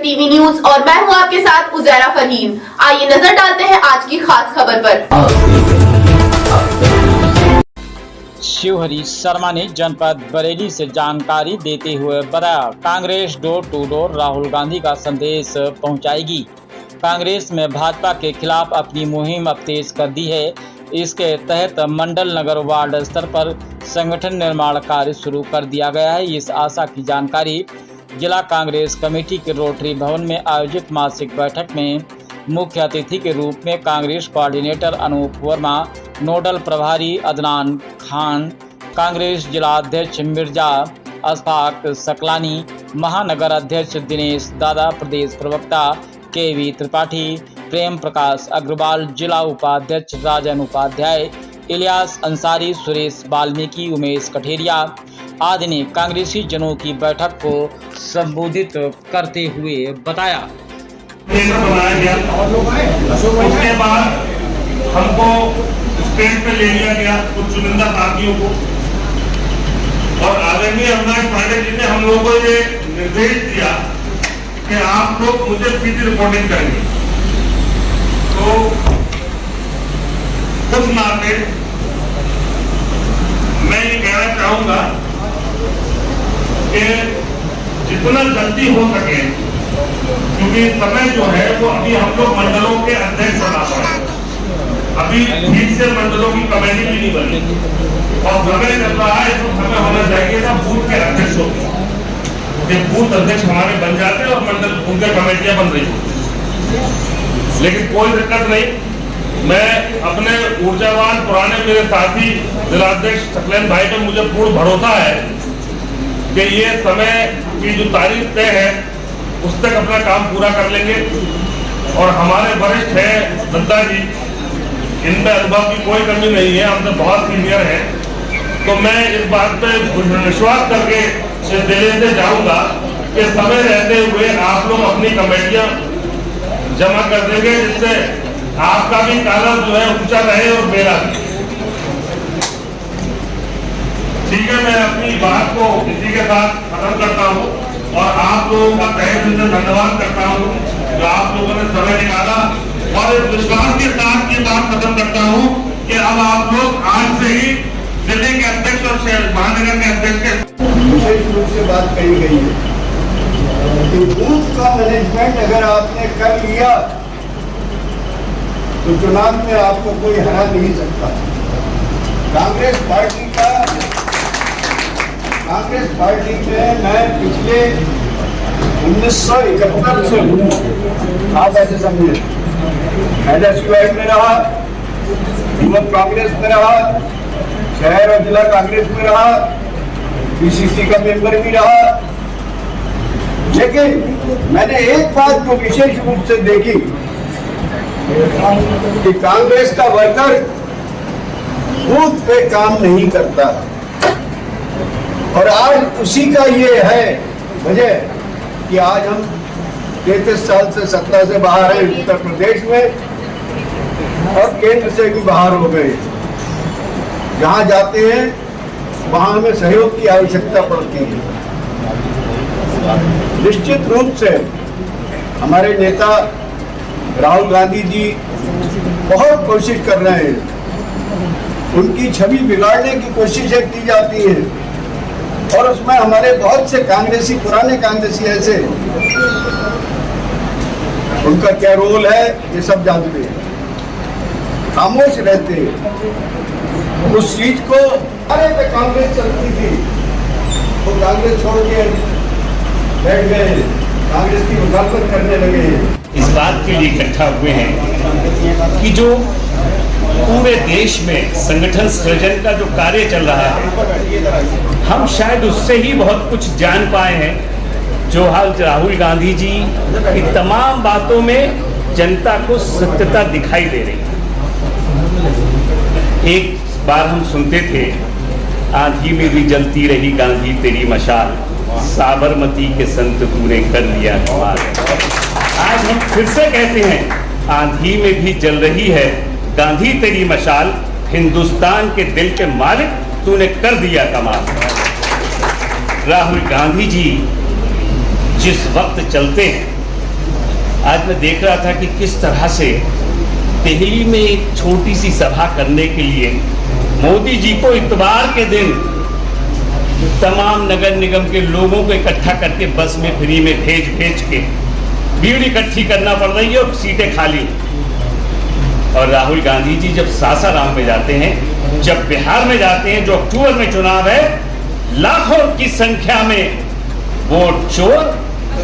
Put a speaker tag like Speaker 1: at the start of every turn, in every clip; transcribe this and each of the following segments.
Speaker 1: TV news और मैं हूं आपके साथ उजैरा फरहीन। आइए नजर डालते हैं आज की खास खबर पर।
Speaker 2: शिवहरी शर्मा ने जनपद बरेली से जानकारी देते हुए बताया, Congress door to door Rahul Gandhi का संदेश पहुंचाएगी। कांग्रेस में भाजपा के खिलाफ अपनी मुहिम अब तेज कर दी है। इसके तहत मंडल, नगर, वार्ड स्तर पर संगठन निर्माण कार्य शुरू कर दिया गया है। इस आशा की जानकारी जिला कांग्रेस कमेटी के रोटरी भवन में आयोजित मासिक बैठक में मुख्य अतिथि के रूप में कांग्रेस कोऑर्डिनेटर अनूप वर्मा, नोडल प्रभारी अदनान खान, कांग्रेस जिला अध्यक्ष मिर्जा अशफाक सकलानी, महानगर अध्यक्ष दिनेश दादा, प्रदेश प्रवक्ता केवी त्रिपाठी, प्रेम प्रकाश अग्रवाल, जिला उपाध्यक्ष राजन उपाध्याय, इलियास अंसारी, सुरेश वाल्मीकि, उमेश कठेरिया आदि ने कांग्रेसी जनों की बैठक को संबोधित करते हुए बताया।
Speaker 3: उसके बाद हमको स्टेज पे ले लिया गया कुछ चुनिंदा साथियों को, और आदरणीय अविनाश पांडे जी ने हम लोगों को ये निर्देश दिया कि आप लोग मुझे सीधी रिपोर्टिंग करेंगे। तो उस नाते मैं ये कहना चाहूंगा कि जितना जल्दी हो सके, क्योंकि समय जो है वो अभी हम लोग मंडलों के अध्यक्ष बना पाए, अभी ठीक से मंडलों की कमेटी भी नहीं बनी, और समय चल रहा है, इसमें समय होना चाहिए था बूथ के अध्यक्ष होते, बूथ अध्यक्ष हमारे बन जाते और मंडल उनके कमेटियां बन रही होती। लेकिन कोई दिक्कत नहीं, मैं अपने ऊर्जावान पुराने मेरे साथी जिलाध्यक्ष सकलेन भाई पे मुझे पूर्ण भरोसा है कि ये समय की जो तारीख तय है उस तक अपना काम पूरा कर लेंगे। और हमारे वरिष्ठ हैं दद्दा जी, इनमें अनुभव की कोई कमी नहीं है, हमसे बहुत सीनियर हैं, तो मैं इस बात पे विश्वास करके दिल्ली से जाऊंगा कि समय रहते हुए आप लोग अपनी कमेटियां जमा कर देंगे, जिससे आपका भी काला जो है ऊंचा रहे और मेरा भी। ठीक है, मैं अपनी बात को इसी के साथ खत्म करता हूँ और आप लोगों का तहे दिल से धन्यवाद करता हूँ जो आप लोगों ने समय निकाला, और इस विश्वास के साथ ये बात खत्म करता हूँ कि अब आप लोग आज से ही दिल्ली के अध्यक्ष और महानगर के अध्यक्ष के
Speaker 4: विशेष रूप से बात कही गई है कि बूथ का मैनेजमेंट अगर आपने कर लिया तो चुनाव में आपको कोई हरा नहीं सकता। कांग्रेस पार्टी में मैं पिछले 1971 से हूँ, आप ऐसे समझे, एसयूआई में रहा, युवक कांग्रेस में रहा, शहर और जिला कांग्रेस में रहा, पीसीसी का मेंबर भी रहा। लेकिन मैंने एक बात को विशेष रूप से देखी कि कांग्रेस का वर्कर बूथ पे काम नहीं करता, और आज उसी का ये है वजह कि आज हम 33 साल से सत्ता से बाहर हैं उत्तर प्रदेश में, और केंद्र से भी बाहर हो गए। जहां जाते हैं वहां हमें सहयोग की आवश्यकता पड़ती है। निश्चित रूप से हमारे नेता राहुल गांधी जी बहुत कोशिश कर रहे हैं, उनकी छवि बिगाड़ने की कोशिशें की जाती है, और उसमें हमारे बहुत से कांग्रेसी, पुराने कांग्रेसी ऐसे, उनका क्या रोल है ये सब जानते हैं, खामोश रहते हैं। उस चीज को अरे पे कांग्रेस चलती थी, वो कांग्रेस छोड़ के बैठ गए, कांग्रेस की मुखालफत करने लगे हैं।
Speaker 5: इस बात के लिए इकट्ठा हुए हैं कि जो पूरे देश में संगठन सृजन का जो कार्य चल रहा है, हम शायद उससे ही बहुत कुछ जान पाए हैं। जो हाल राहुल गांधी जी की तमाम बातों में जनता को सत्यता दिखाई दे रही है। एक बार हम सुनते थे, आंधी में भी जलती रही गांधी तेरी मशाल, साबरमती के संत तूने कर लिया कमाल। आज हम फिर से कहते हैं, आंधी में भी जल रही है गांधी तेरी मशाल, हिंदुस्तान के दिल के मालिक तूने कर दिया कमाल। राहुल गांधी जी जिस वक्त चलते हैं आज मैं देख रहा था कि किस तरह से दिल्ली में एक छोटी सी सभा करने के लिए मोदी जी को इतवार के दिन तमाम नगर निगम के लोगों को इकट्ठा करके बस में फ्री में भेज के भीड़ इकट्ठी करना पड़ रही है और सीटें खाली। और राहुल गांधी जी जब सासाराम में जाते हैं, जब बिहार में जाते हैं, जो अक्टूबर में चुनाव है, लाखों की संख्या में वोट चोर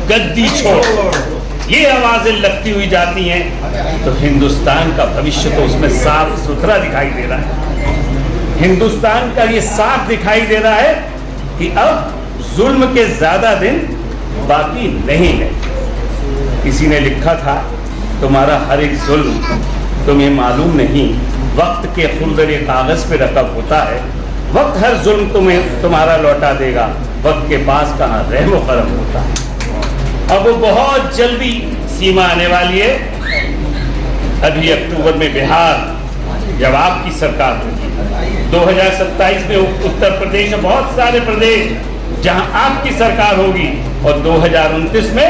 Speaker 5: गद्दी छोड़ ये आवाजें लगती हुई जाती हैं, तो हिंदुस्तान का भविष्य तो उसमें साफ सुथरा दिखाई दे रहा है। हिंदुस्तान का ये साफ दिखाई दे रहा है कि अब जुल्म के ज्यादा दिन बाकी नहीं है। किसी ने लिखा था, तुम्हारा हर एक जुल्म तुम्हें मालूम नहीं, वक्त के खुलदरे कागज पे रकब होता है, वक्त हर जुल्म तुम्हें तुम्हारा लौटा देगा, वक्त के पास कहाँ रहमो करम होता है। अब वो बहुत जल्दी सीमा आने वाली है। अभी अक्टूबर में बिहार जब आपकी सरकार होगी, 2027 में उत्तर प्रदेश और बहुत सारे प्रदेश जहां आपकी सरकार होगी, और 2029 में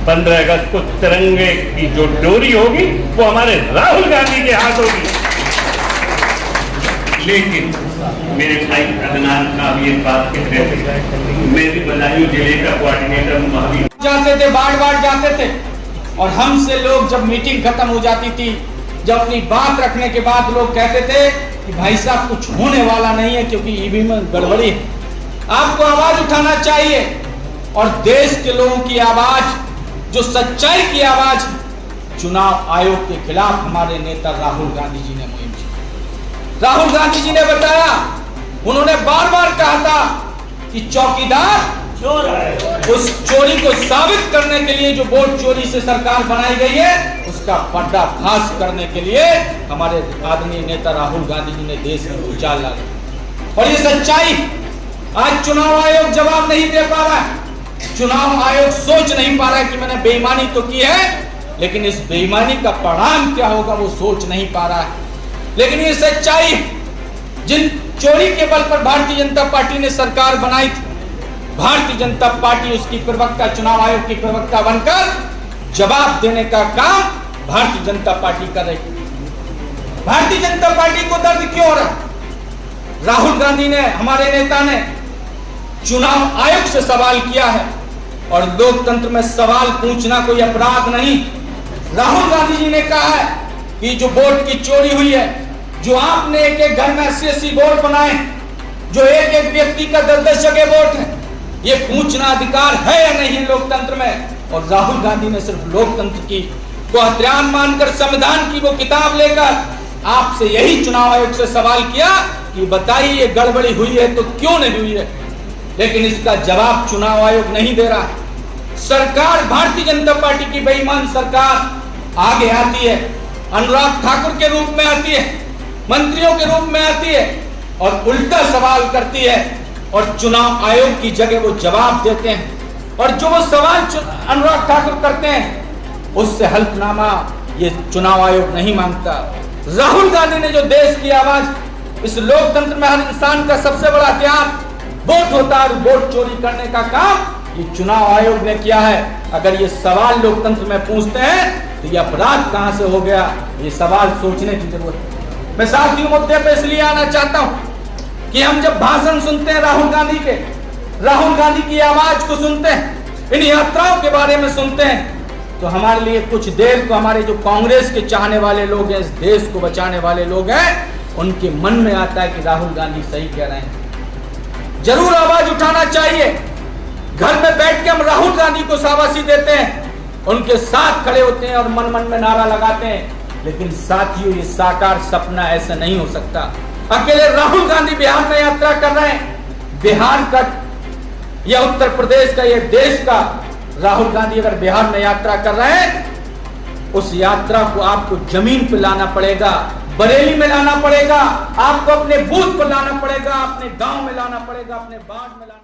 Speaker 5: 15 अगस्त को तिरंगे की जो डोरी होगी वो हमारे राहुल गांधी के हाथ होगी। लेकिन मेरे भाई अदनान का भी एक बात कह रहे थे, मैं भी बदायूं जिले का कोऑर्डिनेटर हूँ। महावीर
Speaker 6: जाते थे, बार जाते थे, और हमसे लोग जब मीटिंग खत्म हो जाती थी, जब अपनी बात रखने के बाद लोग कहते थे कि भाई साहब कुछ होने वाला नहीं है क्योंकि ईवीएम में गड़बड़ी है। आपको आवाज उठाना चाहिए, और देश के लोगों की आवाज, जो सच्चाई की आवाज, चुनाव आयोग के खिलाफ हमारे नेता राहुल गांधी जी ने मुहिम की। राहुल गांधी जी ने बताया, उन्होंने बार कहा था कि चौकीदार चोर है। उस चोरी को साबित करने के लिए जो वोट चोरी से सरकार बनाई गई है, उसका पर्दाफाश करने के लिए हमारे आदरणीय नेता राहुल गांधी जी ने देश में भूचाल ला दी। और ये सच्चाई आज चुनाव आयोग जवाब नहीं दे पा रहा है। चुनाव आयोग सोच नहीं पा रहा है कि मैंने बेईमानी तो की है, लेकिन इस बेईमानी का परिणाम क्या होगा वो सोच नहीं पा रहा है। लेकिन ये सच्चाई, जिन चोरी के बल पर भारतीय जनता पार्टी ने सरकार बनाई थी, भारतीय जनता पार्टी उसकी प्रवक्ता, चुनाव आयोग की प्रवक्ता बनकर जवाब देने का काम भारतीय जनता पार्टी कर रही है। भारतीय जनता पार्टी को दर्द क्यों हो रहा है? राहुल गांधी ने, हमारे नेता ने चुनाव आयोग से सवाल किया है, और लोकतंत्र में सवाल पूछना कोई अपराध नहीं। राहुल गांधी जी ने कहा है कि जो वोट की चोरी हुई है, जो आपने एक घर में 80 वोट बनाए, जो एक व्यक्ति का 10 जगह वोट है, ये पूछना अधिकार है या नहीं लोकतंत्र में? और राहुल गांधी ने सिर्फ लोकतंत्र की को हथियार मानकर संविधान की वो किताब लेकर आपसे यही चुनाव आयोग से सवाल किया कि बताइए ये गड़बड़ी हुई है तो क्यों नहीं हुई है। लेकिन इसका जवाब चुनाव आयोग नहीं दे रहा है। सरकार, भारतीय जनता पार्टी की बेईमान सरकार आगे आती है, अनुराग ठाकुर के रूप में आती है, मंत्रियों के रूप में आती है, और उल्टा सवाल करती है, और चुनाव आयोग की जगह वो जवाब देते हैं। और जो वो सवाल अनुराग ठाकुर करते हैं, उससे हल्फनामा ये चुनाव आयोग नहीं मांगता। राहुल गांधी ने जो देश की आवाज, इस लोकतंत्र में हर इंसान का सबसे बड़ा हथियार वोट होता है, और वोट चोरी करने का काम ये चुनाव आयोग ने किया है। अगर ये सवाल लोकतंत्र में पूछते हैं तो ये अपराध कहां से हो गया, ये सवाल सोचने की जरूरत है। मैं साथियों मुद्दे पे इसलिए आना चाहता हूं कि हम जब भाषण सुनते हैं राहुल गांधी के, राहुल गांधी की आवाज को सुनते हैं, इन यात्राओं के बारे में सुनते हैं, तो हमारे लिए कुछ देर को हमारे जो कांग्रेस के चाहने वाले लोग हैं, इस देश को बचाने वाले लोग हैं, उनके मन में आता है कि राहुल गांधी सही कह रहे हैं। जरूर आवाज उठाना चाहिए। घर में बैठ के हम राहुल गांधी को शाबाशी देते हैं, उनके साथ खड़े होते हैं और मन मन में नारा लगाते हैं, लेकिन साथियों ये साकार सपना ऐसा नहीं हो सकता। अकेले राहुल गांधी बिहार में यात्रा कर रहे हैं, बिहार का या उत्तर प्रदेश का या देश का राहुल गांधी अगर बिहार में यात्रा कर रहे हैं, उस यात्रा को आपको जमीन पर लाना पड़ेगा, बरेली में लाना पड़ेगा, आपको अपने बूथ पर लाना पड़ेगा, अपने गांव में लाना पड़ेगा, अपने वार्ड में लाना